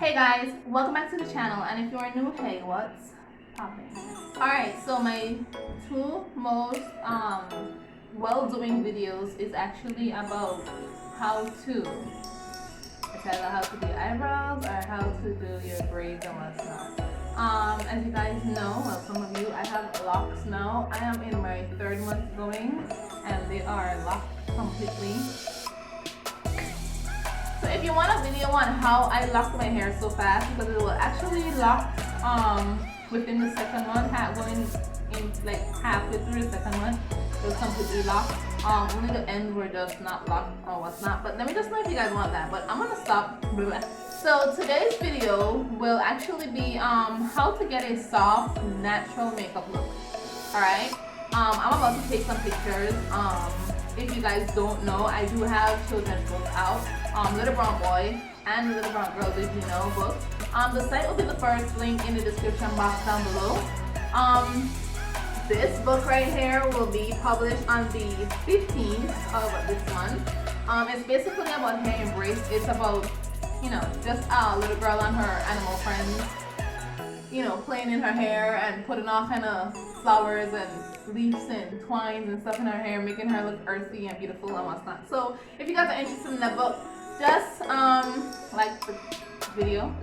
Hey guys, welcome back to the channel, and if you are new, hey, what's popping? Alright, so my two most well-doing videos is actually about how to, it's either how to do eyebrows or how to do your braids and what's not. As you guys know, well, some of you, I have locks now. I am in my 3rd month going and they are locked completely. So if you want a video on how I locked my hair so fast, because it will actually lock within the 2nd month, going in like halfway through the 2nd month, it was completely locked. Only the ends were just not locked or what's not. But let me just know if you guys want that. But I'm gonna stop. So today's video will actually be how to get a soft, natural makeup look. Alright? I'm about to take some pictures. If you guys don't know, I do have children's books out. Little Brown Boy and Little Brown Girl Did You Know book. The site will be the first link in the description box down below. This book right here will be published on the 15th of this month. It's basically about hair embrace. It's about, you know, just a little girl and her animal friends, you know, playing in her hair and putting all kind of flowers and leaves and twines and stuff in her hair, making her look earthy and beautiful and what's not. So if you guys are interested in that book, just like the video.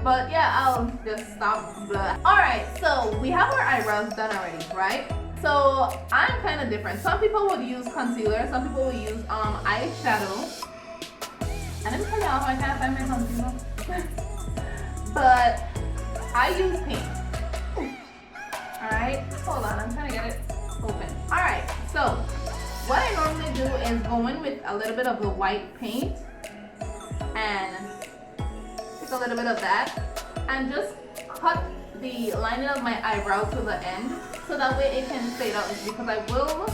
But yeah, I'll just stop. Alright, so we have our eyebrows done already, right? So I'm kind of different. Some people would use concealer, some people will use eyeshadow. And let me tell you how I can't find my concealer. But I use paint. Alright, hold on, I'm trying to get it open. Alright, so what I normally do is go in with a little bit of the white paint and take a little bit of that and just cut the lining of my eyebrow to the end so that way it can fade out, because I will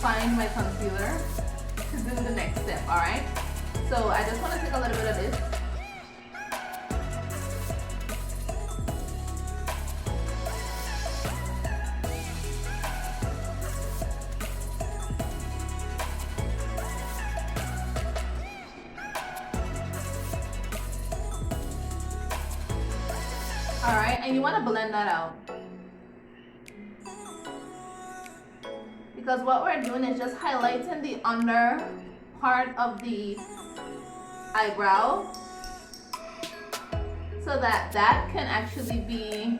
find my concealer to do the next step. Alright, so I just want to take a little bit of this. Alright, and you want to blend that out. Because what we're doing is just highlighting the under part of the eyebrow so that that can actually be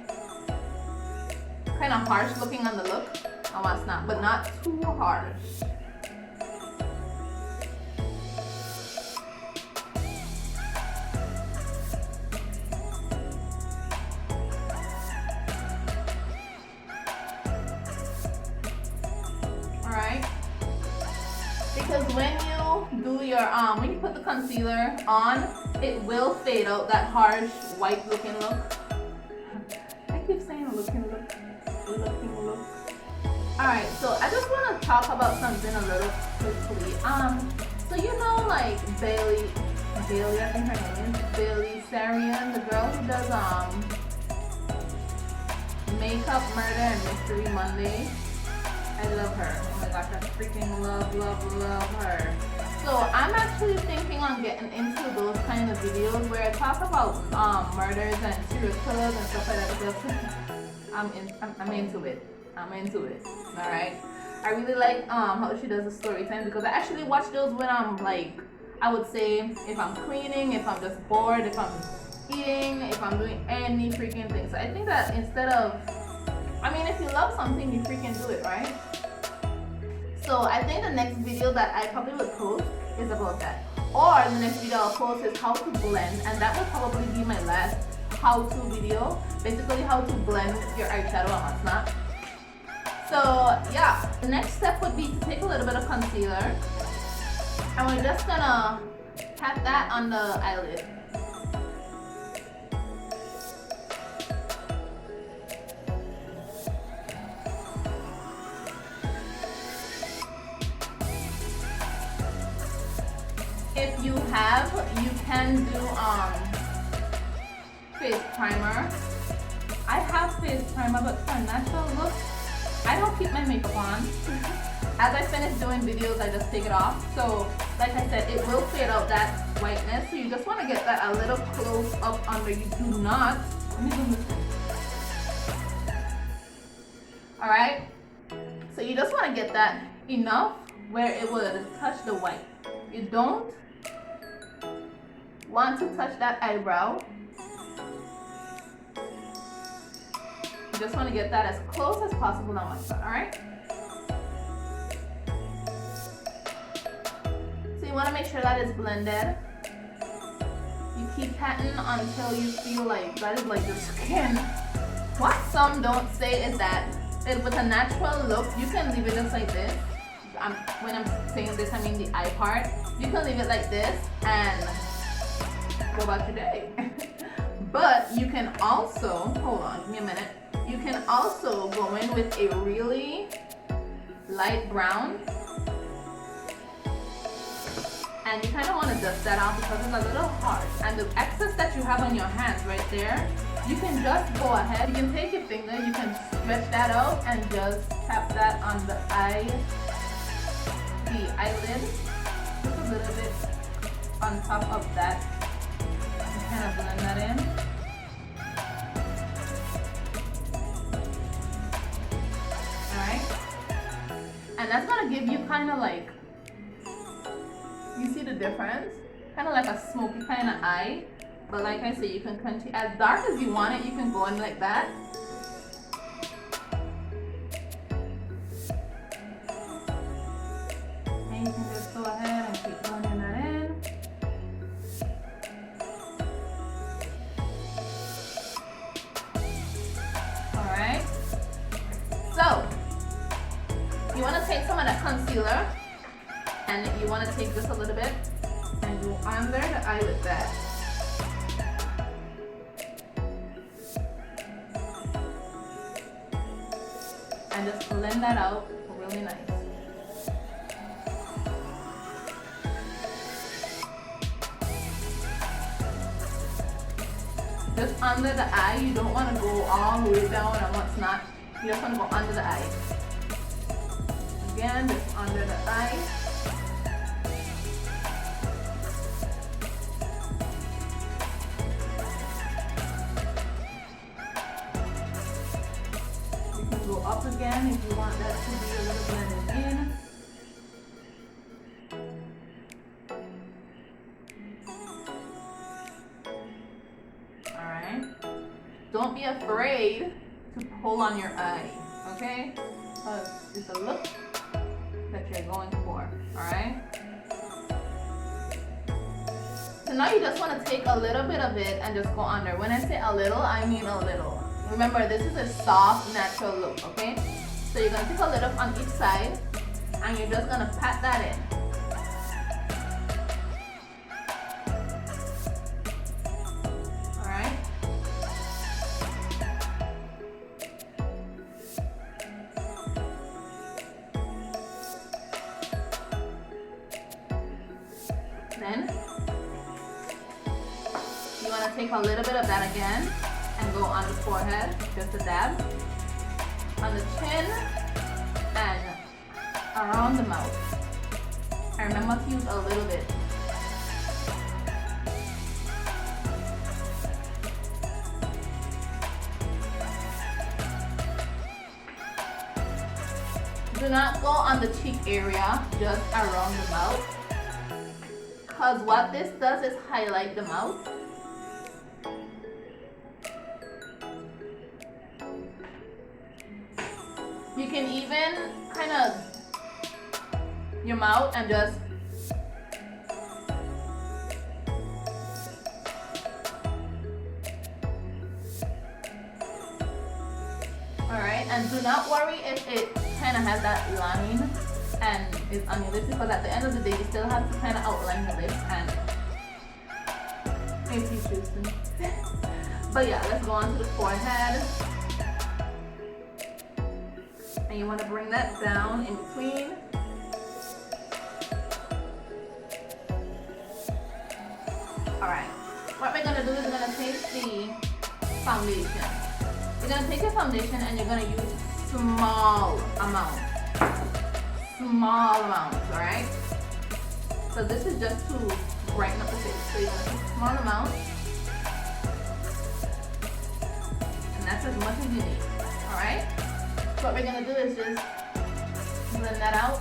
kind of harsh looking on the look and what's not, but not too harsh. Alright, because when you do your when you put the concealer on, it will fade out that harsh white looking look. I keep saying looking look. Alright, so I just want to talk about something a little quickly. So you know, like Bailey, I think her name is Bailey Sarian, the girl who does Makeup, Murder, and Mystery Monday. I love her. Oh my gosh, I freaking love her. So I'm actually thinking on getting into those kind of videos where I talk about murders and serial killers and stuff like that, because I'm into it. Alright. I really like how she does the story time, because I actually watch those when I'm like, I would say if I'm cleaning, if I'm just bored, if I'm eating, if I'm doing any freaking thing. So I think that instead of, I mean, if you love something, you freaking do it, right? So I think the next video that I probably would post is about that. Or the next video I'll post is how to blend, and that will probably be my last how-to video. Basically how to blend your eyeshadow and what's not. So yeah, the next step would be to take a little bit of concealer and we're just gonna tap that on the eyelid. If you have, you can do face primer. I have face primer, but for a natural look, I don't keep my makeup on. as I finish doing videos, I just take it off. So like I said, it will fade out that whiteness. So you just want to get that a little close up under. You do not, let me zoom this in. All right, so you just want to get that enough where it would touch the white. You don't want to touch that eyebrow. You just want to get that as close as possible on one side, all right? So you want to make sure that it's blended. You keep patting until you feel like that is like the skin. What some don't say is that with a natural look, you can leave it just like this. When I'm saying this, I mean the eye part. You can leave it like this and go about your day. But you can also, hold on, give me a minute. You can also go in with a really light brown. And you kind of want to dust that off because it's a little hard. And the excess that you have on your hands right there, you can just go ahead. You can take your finger, you can stretch that out and just tap that on the eyelid. Just a little bit on top of that. And kind of blend that in. Alright? And that's going to give you kind of like, you see the difference? Kind of like a smoky kind of eye. But like I said, you can continue, as dark as you want it, you can go in like that. And you can just go ahead and keep blending that in. Alright. So, you want to take some of that concealer and you want to take just a little bit and go under the eye with that. And just blend that out really nice. Just under the eye, you don't want to go all the way down and what's not. You just want to go under the eye. Again, just under the eye. Up again if you want that to be a little blended in. Alright. Don't be afraid to pull on your eye, okay? Because it's a look that you're going for, alright? So now you just want to take a little bit of it and just go under. When I say a little, I mean a little. Remember, this is a soft, natural look, okay? So you're going to take a little on each side, and you're just going to pat that in. Alright? Then, you want to take a little bit of that again, and go on the forehead, just a dab, on the chin, and around the mouth. And remember to use a little bit. Do not go on the cheek area, just around the mouth. Because what this does is highlight the mouth. You can even kind of your mouth and just alright, and do not worry if it kind of has that line and is on your lips, because at the end of the day you still have to kind of outline your lips and if you choose to. But yeah, let's go on to the forehead. And you want to bring that down in between. Alright, what we're going to do is we're going to take the foundation. You're going to take your foundation and you're going to use small amount. small amounts, alright? So this is just to brighten up the face. So you're gonna take a small amount. And that's as much as you need, alright? So what we're gonna do is just blend that out.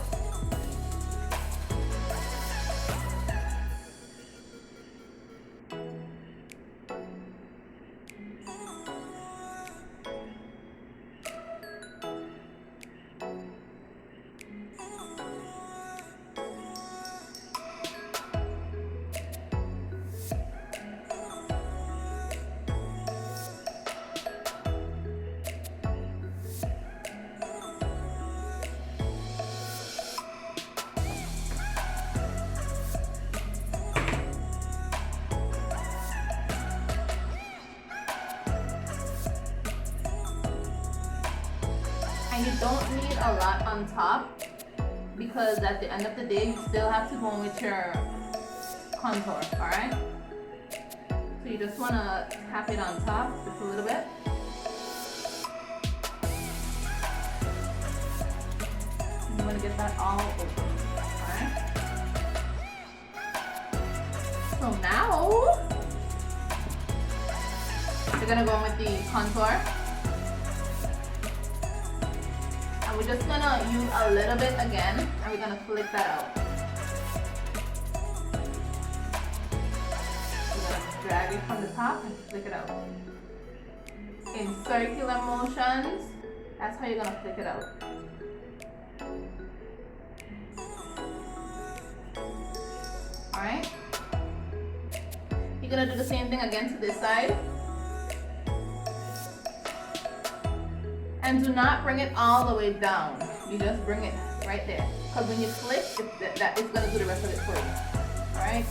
And you don't need a lot on top because at the end of the day you still have to go in with your contour, alright? So you just want to tap it on top just a little bit. And you want to get that all over, alright? So now we're going to go in with the contour. And we're just gonna use a little bit again, and we're gonna flick that out. We're gonna drag it from the top and flick it out. In circular motions, that's how you're gonna flick it out. Alright? You're gonna do the same thing again to this side. And do not bring it all the way down. You just bring it right there. Because when you flick, it's going to do the rest of it for you. Alright?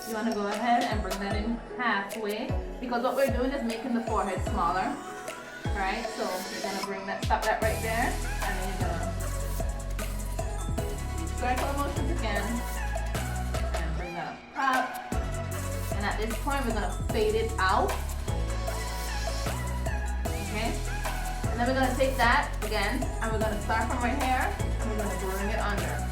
You want to go ahead and bring that in halfway. Because what we're doing is making the forehead smaller. Right, so you're gonna bring that, stop that right there, and then you're gonna circle motions again, and bring that up top. And at this point, we're gonna fade it out. Okay, and then we're gonna take that again, and we're gonna start from right here, and we're gonna bring it under.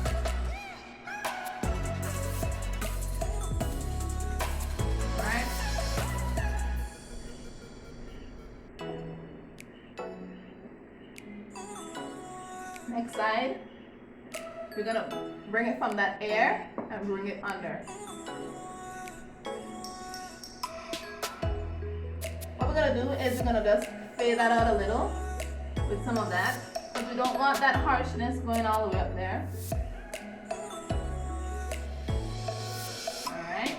Next side, you're gonna bring it from that air and bring it under. What we're gonna do is we're gonna just fade that out a little with some of that, because we don't want that harshness going all the way up there. Alright.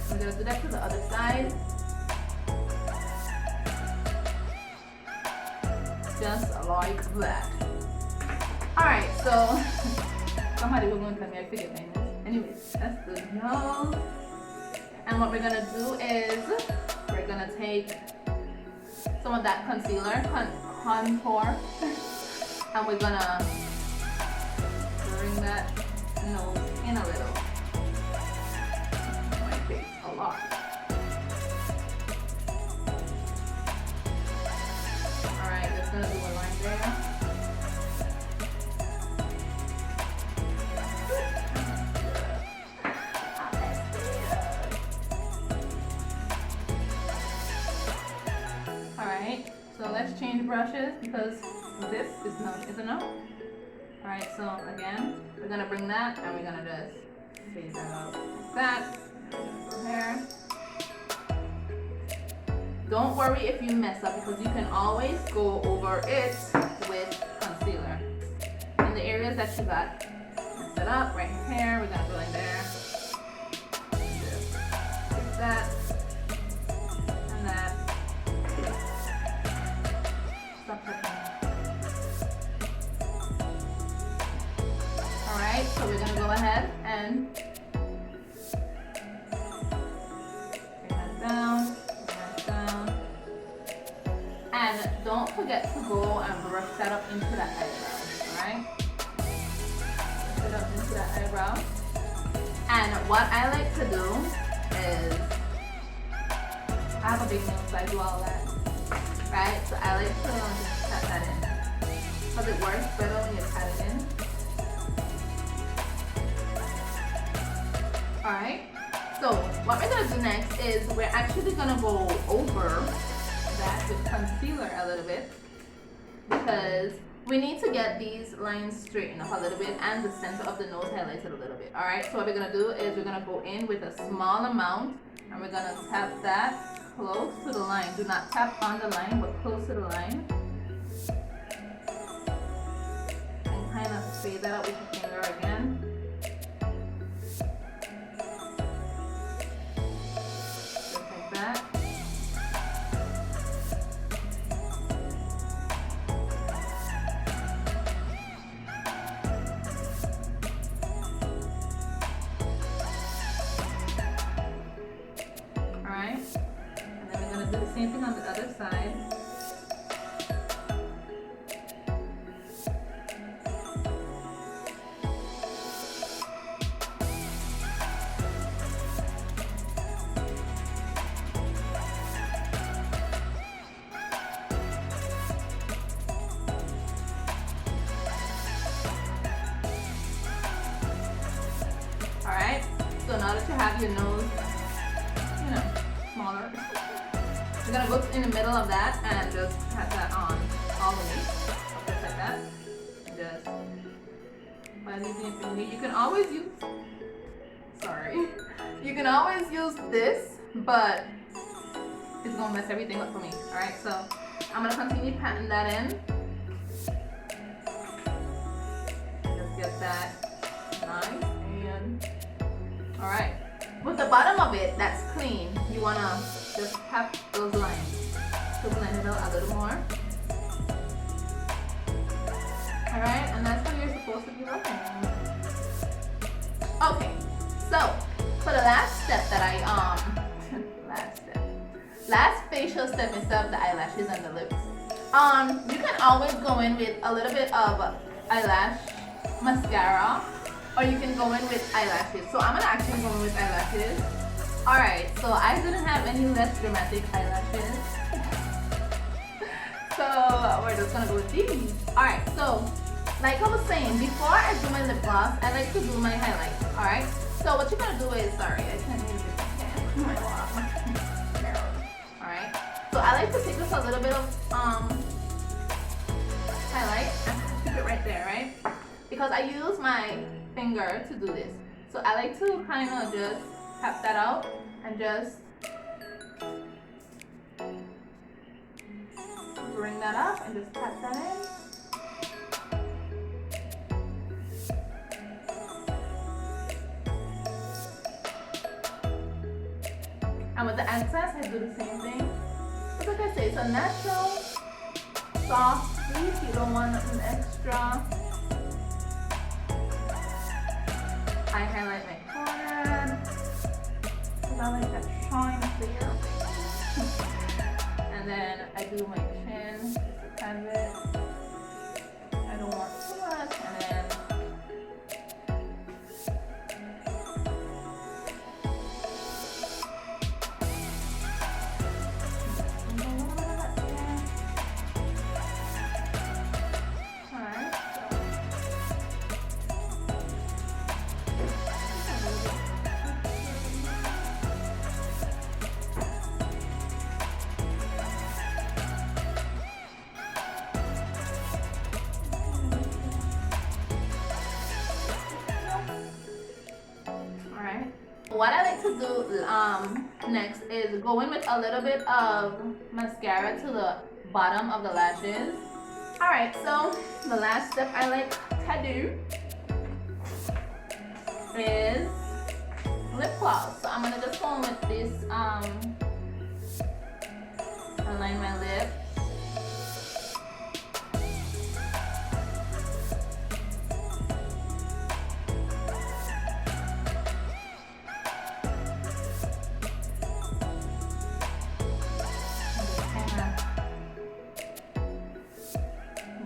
We're gonna do that to the other side. Just like that. Alright, so somebody was going to tell me I figured things. Anyways, that's the nose. And what we're gonna do is we're gonna take some of that concealer, contour, and we're gonna bring that nose in a little. My face a lot. Alright, just gonna do a line there. Alright, so let's change brushes because this is enough. Alright, so again, we're gonna bring that and we're gonna just fade that out like that. Go here. Don't worry if you mess up because you can always go over it with concealer. In the areas that you got messed it up, right here, we're gonna go in there. Just fix that and that. Stop touching. Alright, so we're gonna go ahead and bring that down. And don't forget to go and brush that up into that eyebrow, alright? that eyebrow. And what I like to do is, I have a big nose, so I do all that, right? So I like to just tap that in, because it works better when you pat it in. Alright, so what we're going to do next is we're actually going to go over that with concealer a little bit, because we need to get these lines straightened up a little bit and the center of the nose highlighted a little bit. Alright, so what we're going to do is we're going to go in with a small amount and we're going to tap that close to the line. Do not tap on the line, but close to the line. And kind of fade that out with your finger again. Just like that. Alright. And then we're going to do the same thing on the other side. Alright, so now that you have your nose, you know, smaller, we're gonna go in the middle of that and just pat that on all the way, just like that. And just by using your finger, you can always use, you can always use this, but it's gonna mess everything up for me. Alright, so I'm gonna continue patting that in. Just get that nice and alright. With the bottom of it that's clean, you wanna just tap those lines to blend it out a little more. Alright, and that's how you're supposed to be looking. Okay, so for the last step that last facial step instead of the eyelashes and the lips, you can always go in with a little bit of eyelash mascara, or you can go in with eyelashes. So I'm gonna actually go in with eyelashes. Alright, so I didn't have any less dramatic eyelashes. So we're just gonna go with these. Alright, so like I was saying, before I do my lip gloss, I like to do my highlights. Alright, so what you're gonna do is, sorry, I can't use it. Alright, so I like to take just a little bit of highlight and keep it right there, right? Because I use my finger to do this. So I like to kind of just tap that out and just bring that up and just tap that in. And with the excess, I do the same thing. But like I say, it's a natural, soft piece. You don't want an extra. I highlight my forehead, because I like that shine clear. And then I do my chin, just a tad bit. I don't want too much, and then what I like to do next is go in with a little bit of mascara to the bottom of the lashes. Alright, so the last step I like to do is lip gloss. So I'm gonna just go in with this, align my lip.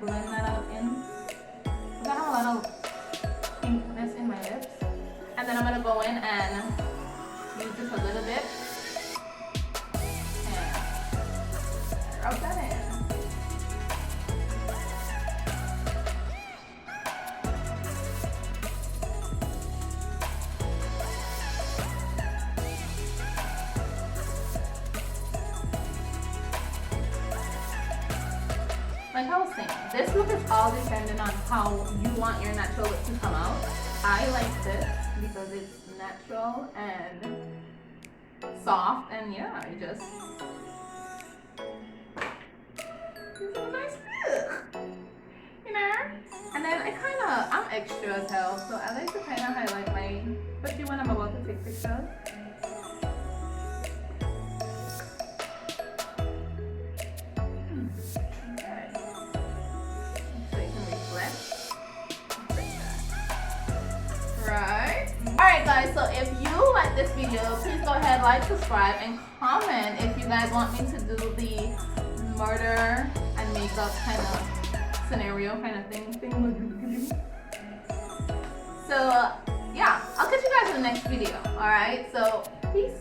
Blend that out in. I have a lot of pinkness in my lip. like I was saying, this look is all dependent on how you want your natural look to come out. I like this because it's natural and soft, and yeah, I just it's a nice look, you know. And then I'm extra as hell, so I like to kind of highlight my, especially when I'm about to take pictures. Alright guys, so if you like this video, please go ahead, like, subscribe, and comment if you guys want me to do the murder and makeup kind of scenario kind of thing. So yeah, I'll catch you guys in the next video. Alright, so peace.